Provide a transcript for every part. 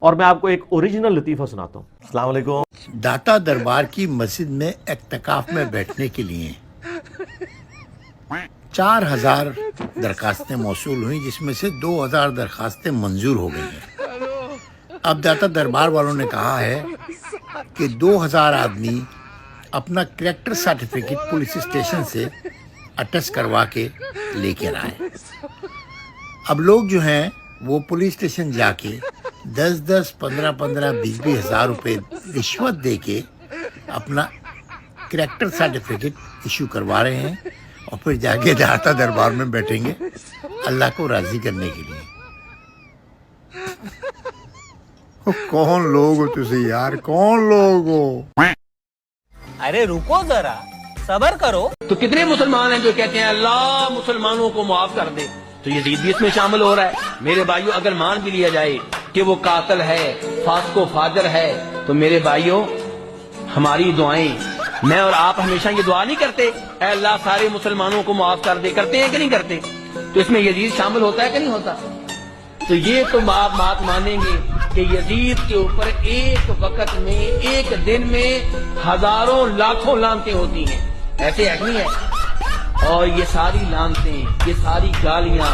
اور میں آپ کو ایک اوریجنل لطیفہ سناتا ہوں۔ السلام علیکم۔ داتا دربار کی مسجد میں اعتکاف میں بیٹھنے کے لیے 4000 درخواستیں موصول ہوئیں، جس میں سے 2000 درخواستیں منظور ہو گئی ہیں۔ اب داتا دربار والوں نے کہا ہے کہ 2000 آدمی اپنا کریکٹر سرٹیفکیٹ پولیس اسٹیشن سے اٹیچ کروا کے لے کر آئے۔ اب لوگ جو ہیں وہ پولیس اسٹیشن جا کے 10-10, 15-15, 20-20 ہزار روپے رشوت دے کے اپنا کریکٹر سرٹیفکیٹ ایشو کروا رہے ہیں، اور پھر جا کے داتا دربار میں بیٹھیں گے اللہ کو راضی کرنے کے لیے۔ کون لوگ ہو تجھے یار، کون لوگ ہو؟ ارے رکو ذرا، صبر کرو۔ تو کتنے مسلمان ہیں جو کہتے ہیں اللہ مسلمانوں کو معاف کر دے؟ تو یزید بھی اس میں شامل ہو رہا ہے۔ میرے بھائیوں، اگر مان بھی لیا جائے کہ وہ قاتل ہے، فاسق و فاجر ہے، تو میرے بھائیوں ہماری دعائیں، میں اور آپ ہمیشہ یہ دعا نہیں کرتے اے اللہ سارے مسلمانوں کو معاف کر دے؟ کرتے ہیں کہ نہیں کرتے؟ تو اس میں یزید شامل ہوتا ہے کہ نہیں ہوتا؟ تو یہ تو بات مانیں گے کہ یزید کے اوپر ایک وقت میں، ایک دن میں ہزاروں لاکھوں لعنتیں ہوتی ہیں، ایسے ہے نہیں ہے؟ اور یہ ساری لعنتیں، یہ ساری گالیاں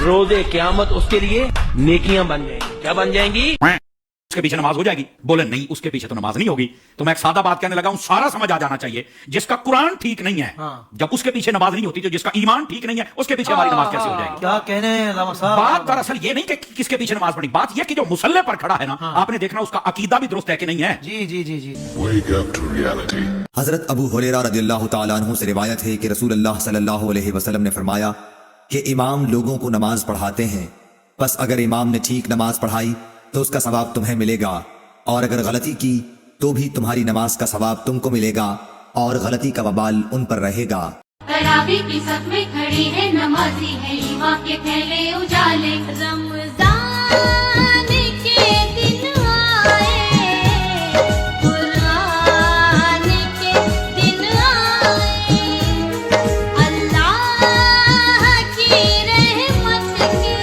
روز قیامت اس کے لیے نیکیاں بن جائیں گی۔ کیا بن جائیں گی؟ اس کے پیچھے نماز ہو جائے گی؟ بولے نہیں، اس کے پیچھے تو نماز نہیں ہوگی۔ تو میں ایک سادہ بات کہنے لگا ہوں، سارا سمجھ آ جانا چاہیے۔ جس کا قرآن ٹھیک نہیں ہے، جب اس کے پیچھے نماز نہیں ہوتی، تو جس کا ایمان ٹھیک نہیں ہے اس کے پیچھے ہماری نماز کیسے ہو جائے گی؟ کیا کہنے ہیں علامہ صاحب؟ بات دراصل یہ نہیں کہ کس کے پیچھے نماز پڑھی، بات یہ کہ جو مصلی پر کھڑا ہے نا، آپ نے دیکھنا اس کا عقیدہ بھی درست ہے کہ نہیں ہے۔ جی جی جی جی۔ حضرت ابو ہریرہ رضی اللہ تعالیٰ عنہ سے روایت ہے کہ رسول اللہ صلی اللہ علیہ وسلم نے فرمایا کہ امام لوگوں کو نماز پڑھاتے ہیں، پس اگر امام نے ٹھیک نماز پڑھائی تو اس کا ثواب تمہیں ملے گا، اور اگر غلطی کی تو بھی تمہاری نماز کا ثواب تم کو ملے گا، اور غلطی کا وبال ان پر رہے گا۔ تراویح کی صف میں کھڑی ہے، نمازی ہے، ایمان کے پھیلے اجالے، رمضان کے دن آئے، قرآن کے دن آئے، اللہ کی رحمت کے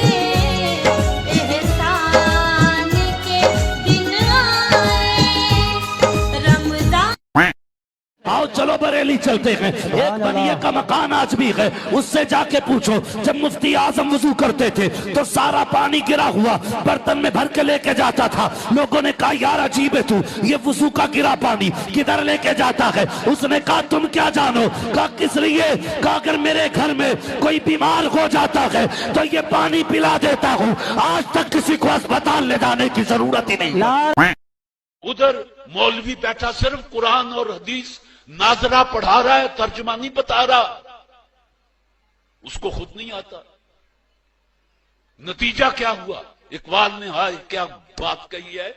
احسان کے دن آئے، رمضان۔ آؤ چلو بریلی چلتے ہیں، ایک بنیے کا مکان آج بھی ہے، اس سے جا کے پوچھو جب مفتی اعظم وضو کرتے تھے تو سارا پانی گرا ہوا برتن میں بھر کے لے کے جاتا تھا۔ لوگوں نے کہا یار عجیب ہے تو، یہ وضو کا گرا پانی کدھر لے کے جاتا ہے؟ اس نے کہا تم کیا جانو؟ کہا کس لیے؟ کہا اگر میرے گھر میں کوئی بیمار ہو جاتا ہے تو یہ پانی پلا دیتا ہوں، آج تک کسی کو اسپتال لے جانے کی ضرورت ہی نہیں۔ ادھر مولوی بیٹھا صرف قرآن اور حدیث ناظرہ پڑھا رہا ہے، ترجمہ نہیں بتا رہا، اس کو خود نہیں آتا۔ نتیجہ کیا ہوا؟ اقبال نے ہائے کیا بات کہی ہے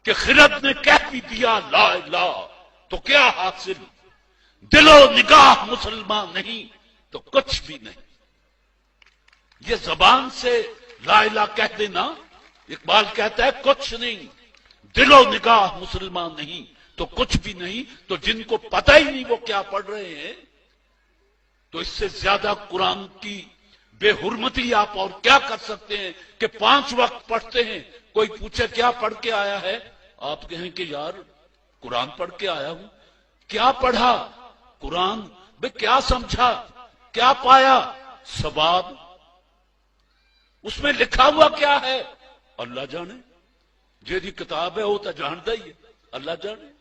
کہ خرد نے کہہ بھی دیا لا الہ تو کیا حاصل، دل و نگاہ مسلمان نہیں تو کچھ بھی نہیں۔ یہ زبان سے لا الہ کہہ دینا، اقبال کہتا ہے کچھ نہیں، دل و نگاہ مسلمان نہیں تو کچھ بھی نہیں۔ تو جن کو پتہ ہی نہیں وہ کیا پڑھ رہے ہیں، تو اس سے زیادہ قرآن کی بے حرمتی آپ اور کیا کر سکتے ہیں کہ 5 وقت پڑھتے ہیں، کوئی پوچھے کیا پڑھ کے آیا ہے، آپ کہیں کہ یار قرآن پڑھ کے آیا ہوں۔ کیا پڑھا؟ قرآن۔ بھئی کیا سمجھا؟ کیا پایا؟ ثواب۔ اس میں لکھا ہوا کیا ہے؟ اللہ جانے، جیدی کتاب ہے وہ تو جانتا ہی ہے، اللہ جانے۔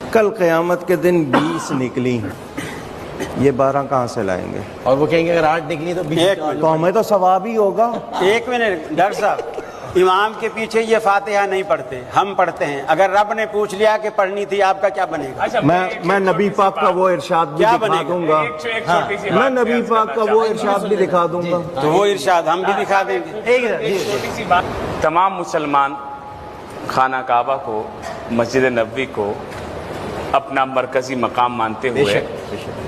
کل قیامت کے دن 20 نکلی، یہ 12 کہاں سے لائیں گے؟ اور وہ کہیں گے اگر 8 نکلی تو 20، تو ہمیں تو ثواب ہی ہوگا۔ ایک منٹ ڈاکٹر صاحب، امام کے پیچھے یہ فاتحہ نہیں پڑھتے، ہم پڑھتے ہیں۔ اگر رب نے پوچھ لیا کہ پڑھنی تھی آپ کا کیا بنے گا؟ میں نبی پاک کا وہ ارشاد بھی دکھا دوں گا، میں نبی پاک کا وہ ارشاد بھی دکھا دوں گا، تو وہ ارشاد ہم بھی دکھا دیں گے۔ تمام مسلمان خانہ کعبہ کو، مسجد نبوی کو اپنا مرکزی مقام مانتے ہوئے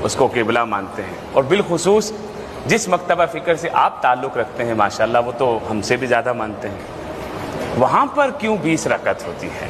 اس کو قبلہ مانتے ہیں، اور بالخصوص جس مکتبہ فکر سے آپ تعلق رکھتے ہیں ماشاءاللہ وہ تو ہم سے بھی زیادہ مانتے ہیں، وہاں پر کیوں 20 رکعت ہوتی ہے؟